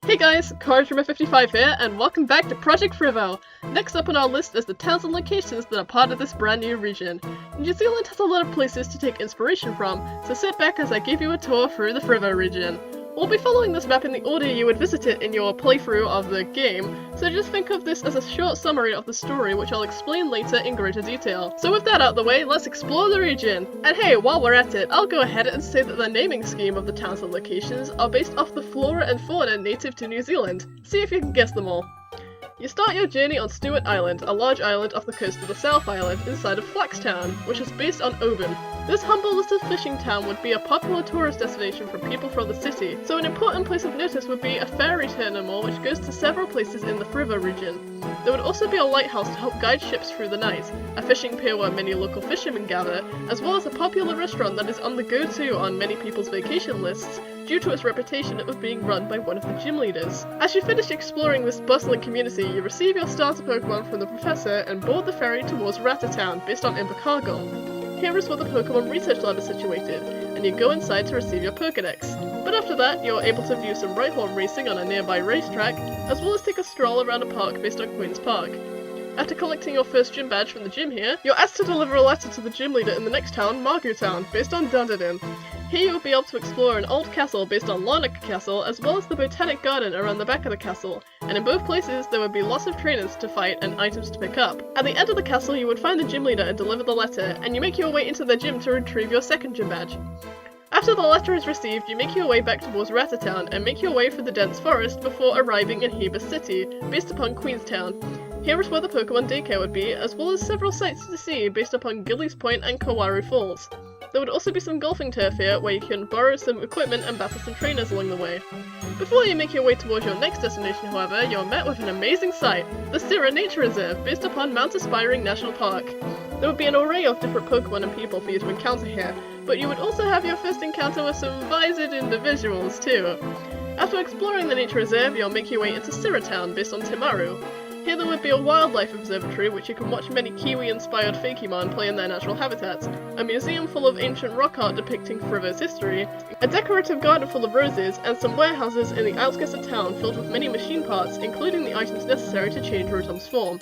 Hey guys, Couragemer55 here, and welcome back to Project Fritho. Next up on our list is the towns and locations that are part of this brand new region. New Zealand has a lot of places to take inspiration from, so sit back as I give you a tour through the Fritho region. We'll be following this map in the order you would visit it in your playthrough of the game, so just think of this as a short summary of the story which I'll explain later in greater detail. So with that out of the way, let's explore the region! And hey, while we're at it, I'll go ahead and say that the naming scheme of the towns and locations are based off the flora and fauna native to New Zealand. See if you can guess them all. You start your journey on Stewart Island, a large island off the coast of the South Island inside of Queenstown, which is based on Oban. This humble little fishing town would be a popular tourist destination for people from the city, so an important place of notice would be a ferry terminal which goes to several places in the Fritho region. There would also be a lighthouse to help guide ships through the night, a fishing pier where many local fishermen gather, as well as a popular restaurant that is on the go-to on many people's vacation lists, due to its reputation of being run by one of the gym leaders. As you finish exploring this bustling community, you receive your starter Pokemon from the professor and board the ferry towards Rattatown, based on Invercargill. Here is where the Pokemon Research Lab is situated, and you go inside to receive your Pokedex. But after that, you're able to view some right-horn racing on a nearby racetrack, as well as take a stroll around a park based on Queen's Park. After collecting your first gym badge from the gym here, you're asked to deliver a letter to the gym leader in the next town, Margutown, based on Dunedin. Here you will be able to explore an old castle based on Larnaca Castle, as well as the botanic garden around the back of the castle, and in both places there would be lots of trainers to fight and items to pick up. At the end of the castle you would find the gym leader and deliver the letter, and you make your way into the gym to retrieve your second gym badge. After the letter is received, you make your way back towards Rattatown and make your way through the dense forest before arriving in Heber City, based upon Queenstown. Here is where the Pokemon daycare would be, as well as several sights to see based upon Gillies Point and Kawaru Falls. There would also be some golfing turf here, where you can borrow some equipment and battle some trainers along the way. Before you make your way towards your next destination, however, you're met with an amazing sight, the Sira Nature Reserve, based upon Mount Aspiring National Park. There would be an array of different Pokemon and people for you to encounter here, but you would also have your first encounter with some visored individuals too. After exploring the nature reserve, you'll make your way into Sira Town, based on Timaru. Here there would be a wildlife observatory which you can watch many Kiwi-inspired Fakemon play in their natural habitats, a museum full of ancient rock art depicting Fritho's history, a decorative garden full of roses, and some warehouses in the outskirts of town filled with many machine parts, including the items necessary to change Rotom's form.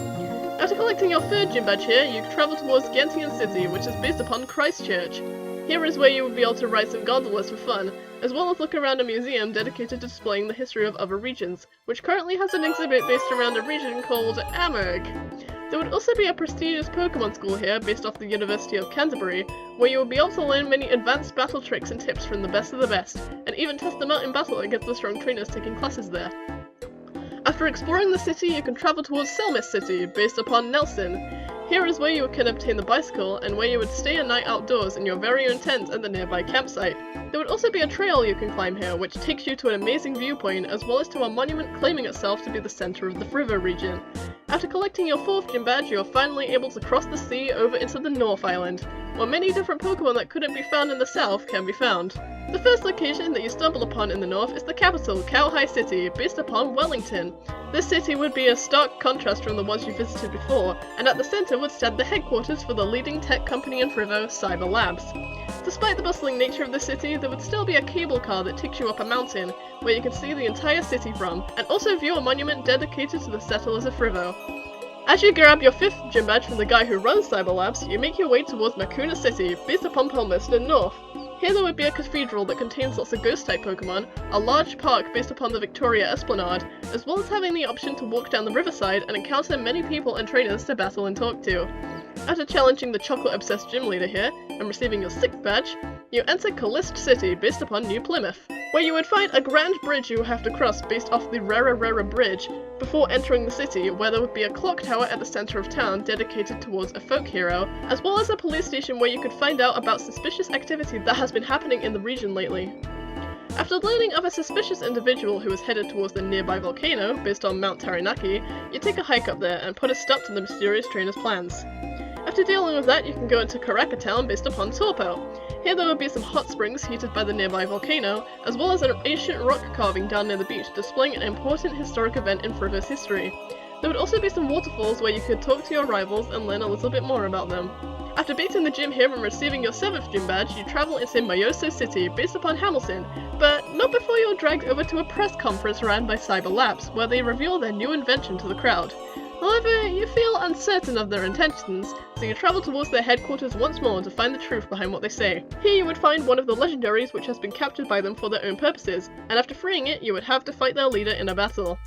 After collecting your third gym badge here, you travel towards Gentian City, which is based upon Christchurch. Here is where you will be able to ride some gondolas for fun, as well as look around a museum dedicated to displaying the history of other regions, which currently has an exhibit based around a region called Amherg. There would also be a prestigious Pokemon school here based off the University of Canterbury, where you will be able to learn many advanced battle tricks and tips from the best of the best, and even test them out in battle against the strong trainers taking classes there. After exploring the city, you can travel towards Selmis City, based upon Nelson. Here is where you can obtain the bicycle, and where you would stay a night outdoors in your very own tent at the nearby campsite. There would also be a trail you can climb here, which takes you to an amazing viewpoint, as well as to a monument claiming itself to be the centre of the Fritho region. After collecting your fourth gym badge, you are finally able to cross the sea over into the North Island, where many different Pokemon that couldn't be found in the South can be found. The first location that you stumble upon in the north is the capital, Kauai City, based upon Wellington. This city would be a stark contrast from the ones you visited before, and at the centre would stand the headquarters for the leading tech company in Fritho, Cyber Labs. Despite the bustling nature of the city, there would still be a cable car that takes you up a mountain, where you can see the entire city from, and also view a monument dedicated to the settlers of Fritho. As you grab your fifth gym badge from the guy who runs Cyber Labs, you make your way towards Makuna City, based upon Palmerston North. Here there would be a cathedral that contains lots of ghost-type Pokemon, a large park based upon the Victoria Esplanade, as well as having the option to walk down the riverside and encounter many people and trainers to battle and talk to. After challenging the chocolate-obsessed gym leader here, and receiving your sixth badge, you enter Callist City, based upon New Plymouth, where you would find a grand bridge you have to cross based off the Rara Bridge, before entering the city, where there would be a clock tower at the centre of town dedicated towards a folk hero, as well as a police station where you could find out about suspicious activity that has been happening in the region lately. After learning of a suspicious individual who is headed towards the nearby volcano, based on Mount Taranaki, you take a hike up there and put a stop to the mysterious trainer's plans. After dealing with that, you can go into Karaka Town based upon Torpo. Here there will be some hot springs heated by the nearby volcano, as well as an ancient rock carving down near the beach displaying an important historic event in Fritho's history. There would also be some waterfalls where you could talk to your rivals and learn a little bit more about them. After beating the gym here and receiving your 7th gym badge, you travel into Myoso City, based upon Hamilton, but not before you're dragged over to a press conference ran by Cyber Labs, where they reveal their new invention to the crowd. However, you feel uncertain of their intentions, so you travel towards their headquarters once more to find the truth behind what they say. Here you would find one of the legendaries which has been captured by them for their own purposes, and after freeing it, you would have to fight their leader in a battle.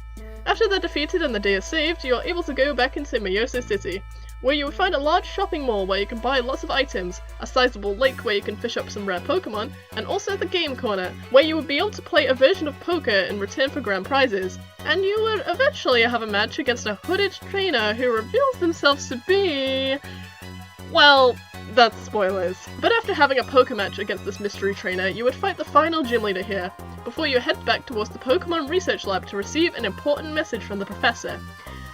After they're defeated and the day is saved, you are able to go back into Miyoso City, where you would find a large shopping mall where you can buy lots of items, a sizable lake where you can fish up some rare Pokemon, and also the game corner, where you would be able to play a version of poker in return for grand prizes. And you would eventually have a match against a hooded trainer who reveals themselves to be... well, that's spoilers. But after having a poker match against this mystery trainer, you would fight the final gym leader here, before you head back towards the Pokemon Research Lab to receive an important message from the professor.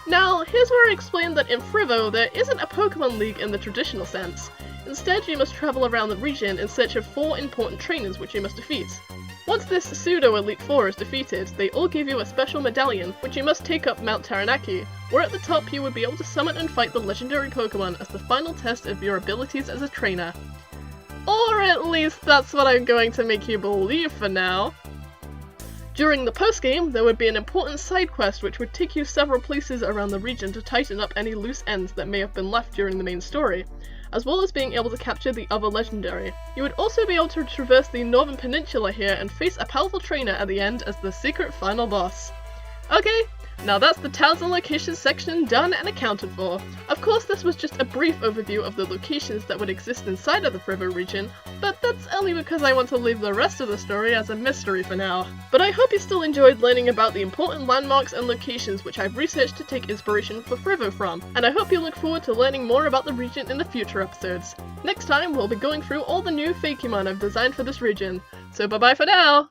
Now, here's where I explain that in Fritho, there isn't a Pokemon League in the traditional sense. Instead, you must travel around the region in search of 4 important trainers which you must defeat. Once this pseudo-Elite Four is defeated, they all give you a special medallion, which you must take up Mount Taranaki, where at the top you would be able to summon and fight the legendary Pokemon as the final test of your abilities as a trainer. Or at least that's what I'm going to make you believe for now. During the postgame, there would be an important side quest which would take you several places around the region to tighten up any loose ends that may have been left during the main story, as well as being able to capture the other legendary. You would also be able to traverse the Northern Peninsula here and face a powerful trainer at the end as the secret final boss. Okay, now that's the towns and locations section done and accounted for. Of course, this was just a brief overview of the locations that would exist inside of the Fritho region, but that's only because I want to leave the rest of the story as a mystery for now. But I hope you still enjoyed learning about the important landmarks and locations which I've researched to take inspiration for Fritho from, and I hope you look forward to learning more about the region in the future episodes. Next time, we'll be going through all the new Fakemon I've designed for this region. So bye bye for now!